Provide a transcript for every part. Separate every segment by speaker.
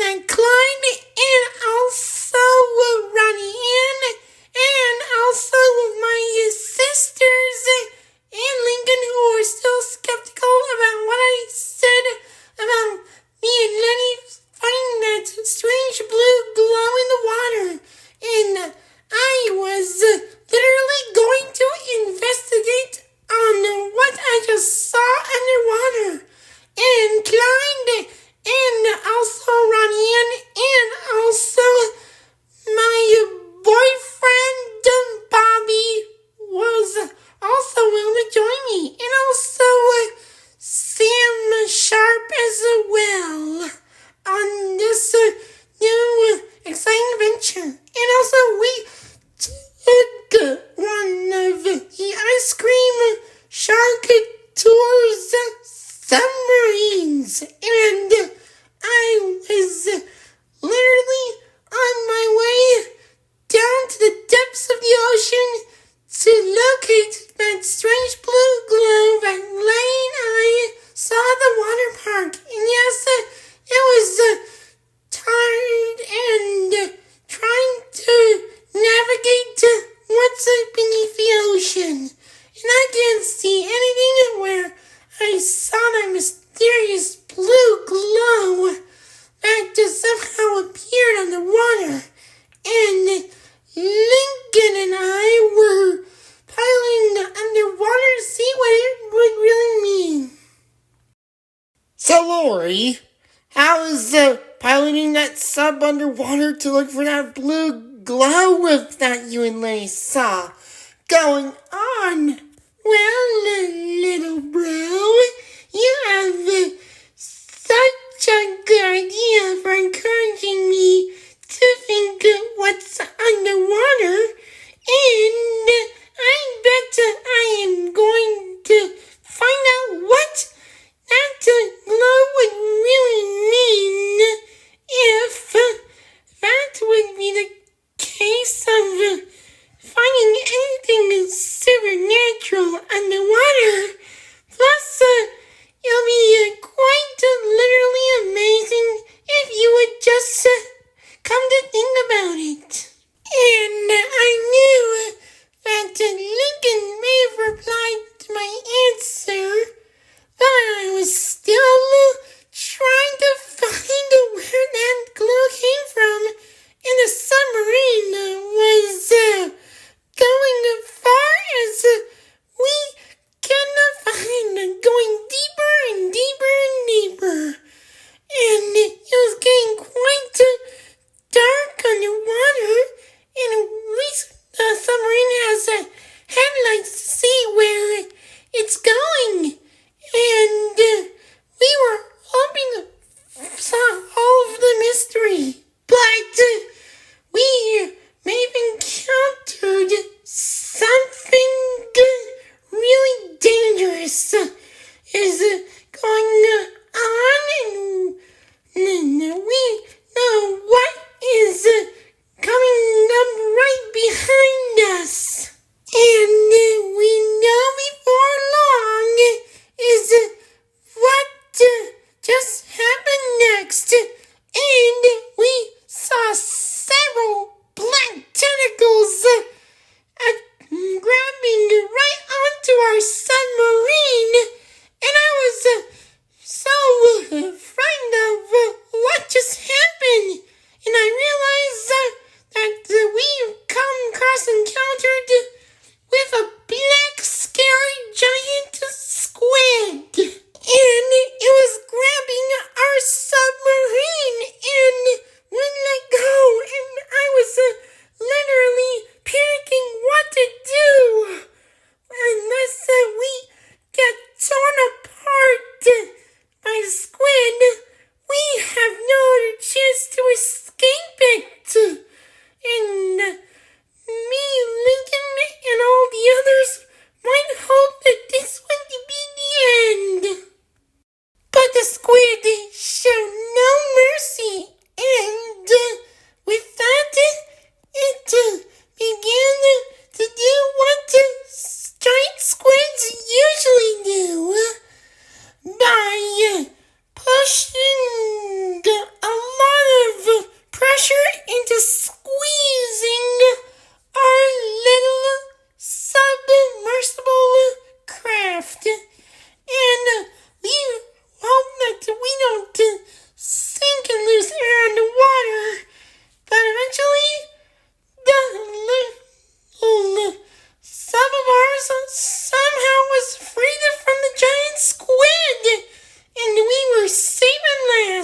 Speaker 1: I climbed and also ran in, and also my sisters and Lincoln, who are still skeptical about what I said about me and Leni finding that strange blue glow in the water. And I was literally going to investigate on what I just saw underwater, and climbed, and also ran in, and also my boyfriend Bobby was also willing to join me, and also Sam Sharp as well on this new exciting adventure. And also we took one of the ice cream shark tours submarines, and I was literally on my way down to the depths of the ocean to locate that strange blue glow that Leni and I saw at the water park. And yes, it was tired and trying to navigate what's beneath the ocean. And I didn't see anything where I saw that mysterious blue glow that just somehow appeared on the water. And Lincoln and I were piloting underwater to see what it would really mean. So, Lori, how is piloting that sub underwater to look for that blue glow that you and Leni saw going on? Well, little bro, you have such a good idea for encouraging me to think what's underwater, and I bet I am going to find out what that glow would really mean if that would be the case of finding anything supernatural underwater. Plus, you'll be quite literally amazed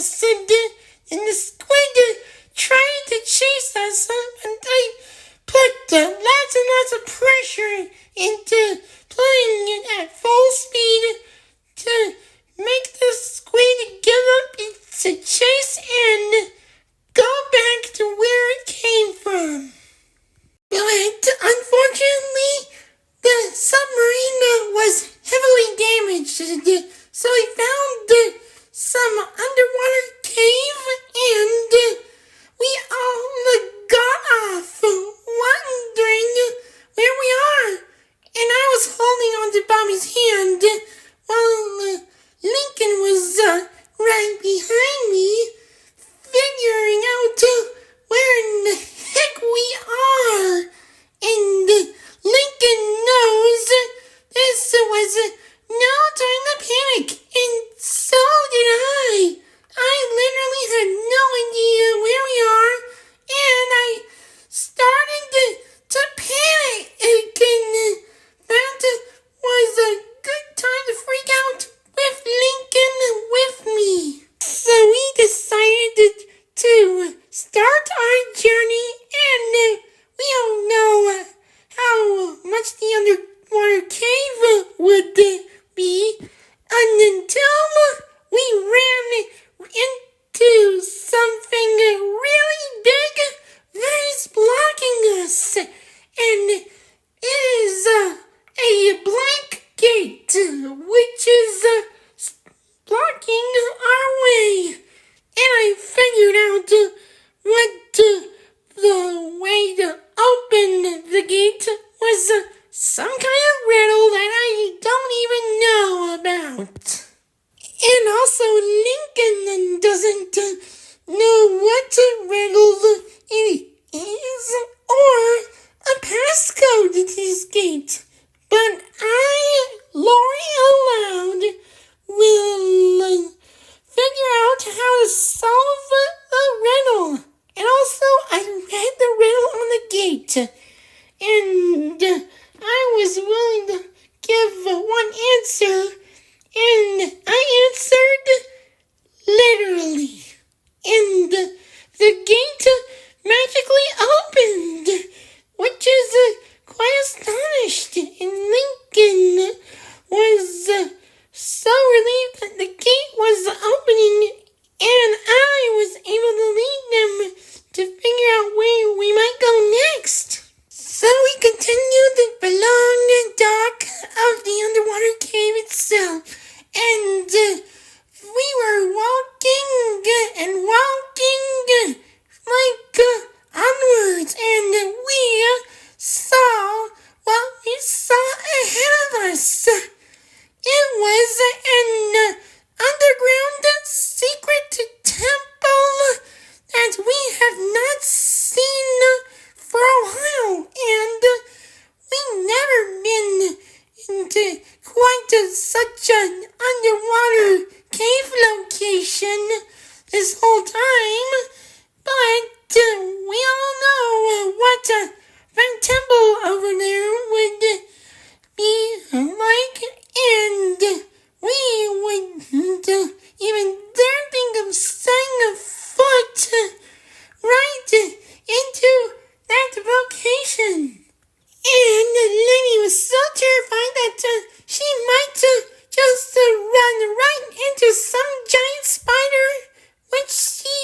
Speaker 1: us, and the squid tried to chase us, and I put lots and lots of pressure into playing it at full speed to make the squid give up its chase and go back to where it came from. But unfortunately, the submarine was heavily damaged, so we found some underwater cave, and we all got off wondering where we are. And I was holding on to Bobby's hand while Lincoln was right behind me, figuring out where in the heck we are. And Lincoln knows this was no time to panic, and so did I. I literally had no idea where we are, and I started to panic, and that was a good time to freak out with Lincoln with me. So we decided to start our journey, and we don't know how much the underwater cave would be until we ran into something really big that is blocking us, and it is a black gate which is blocking our way. And I figured out what the way to open the gate was some kind of riddle that I don't even know about. And also, Lincoln doesn't know what riddle it is or a passcode to this gate. But I, Lori aloud, will figure out how to solve the riddle. And also, I read the riddle on the gate, and I was willing to give one answer, and I answered literally. And the gate magically opened, which is quite astonished. And Lincoln was so relieved that the gate was opening, and I was able to lead them to figure out where we might go next. So we continued the long dock of the underwater cave itself, and we were walking and walking like onwards, and we saw what we saw ahead of us. It was an underground secret temple that we have not seen for a while, and we've never been into quite such an underwater cave location this whole time, but we all know what that temple over there would be like, and we wouldn't even dare think of setting a foot right into that location. And Leni was so terrified that she might just run right into some giant spider, which she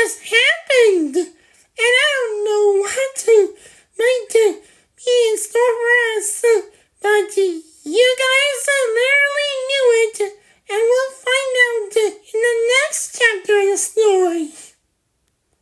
Speaker 1: just happened, and I don't know what